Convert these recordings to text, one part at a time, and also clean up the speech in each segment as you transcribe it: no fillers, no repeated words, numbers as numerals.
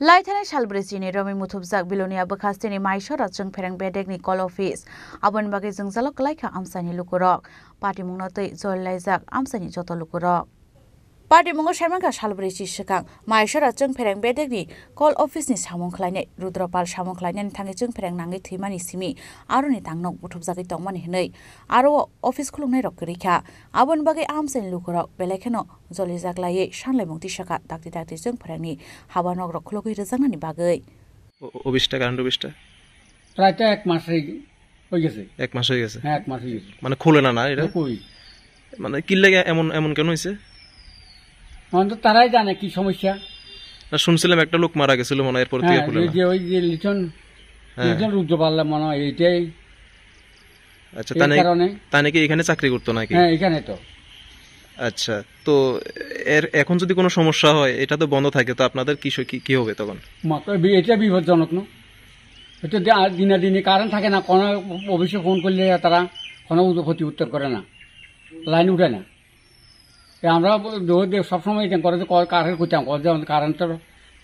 लाइथानाय सालब्रेसिनि रमि मुथुबजाक बिलोनिया बखास्तेनि माइसरा जों फेरें बेडेगनि कल अफिस आबन बागे जों जालक लाइखा आमसानि लुकुरक पार्टी मुंनतै जय लाइजाक आमसानि जत लुकुरक पार्टी मुंगो शर्माका सालब्रेसि सिगां माइसरा जों फेरें बेडेगनि कल अफिसनि सामुं खलायनाय रुद्रपाल सामुं खलायनायनि थाङै जों फेरें नाङै थैमानि सिमि आरोनि तांनक मुथुबजाकै तंमानि हनै आरो अफिस खुलुंनाय रक रैखा आबन बागे आमसानि लुकुरक बेलेखेनो जलि जागलायै सानलाय मुंति साका दाक्ति दाक्ति जों फेरेंनि हाबानक रक खुलुगै रोजांनानि बागै অফিসটা কারেন্ট অফিসটা প্রায় তো এক মাস হয়ে গেছে। এক মাস হয়ে গেছে? হ্যাঁ, এক মাস হয়ে গেছে। মানে খোলে না এটা? কই মানে কি লাগে এমন এমন কেন হইছে? তো তারাই জানে কি সমস্যা। না শুনছিলাম একটা লোক মারা গেছিল মনে হয়, এরপর থেকে খোলে না। যে ওই যে লিটন রুদ্র পাল্লা মনে হয় এইটাই। আচ্ছা, তাই নাকি এখানে চাকরি করতো নাকি? হ্যাঁ, এখানে তো। আচ্ছা, তো এখন যদি কোনো সমস্যা হয় এটা তো বন্ধ থাকে, তো আপনাদের কি হবে তখন? এটা বিপজ্জনক না, এটা দিনে দিনে কারেন্ট থাকে না, কোনো অফিসে ফোন করলে তারা কোনো ক্ষতি উত্তর করে না, লাইন উঠে না। আমরা সবসময় এটা করে যে কারেন্ট করতাম, কারেন্টের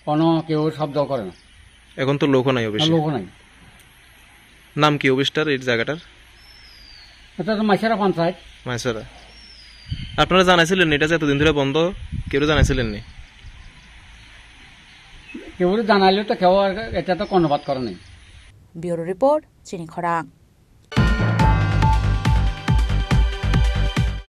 কোনো কেউ শব্দ করে না। এখন তো লোকও নাই অফিসে? লোকও নাই। নাম কি অফিসটার, এই জায়গাটার? এটা তো মাইসেরা পঞ্চায়েত। মাইসেরা। আপনারা জানাইছিলেন এটা যে এতদিন ধরে বন্ধ? কেউ জানাইছিলেন নি? কেউ জানাইলে তো কেউ এটা তো কর্ণপাত করে নাই। ব্যুরো রিপোর্ট, চিনি খরাং।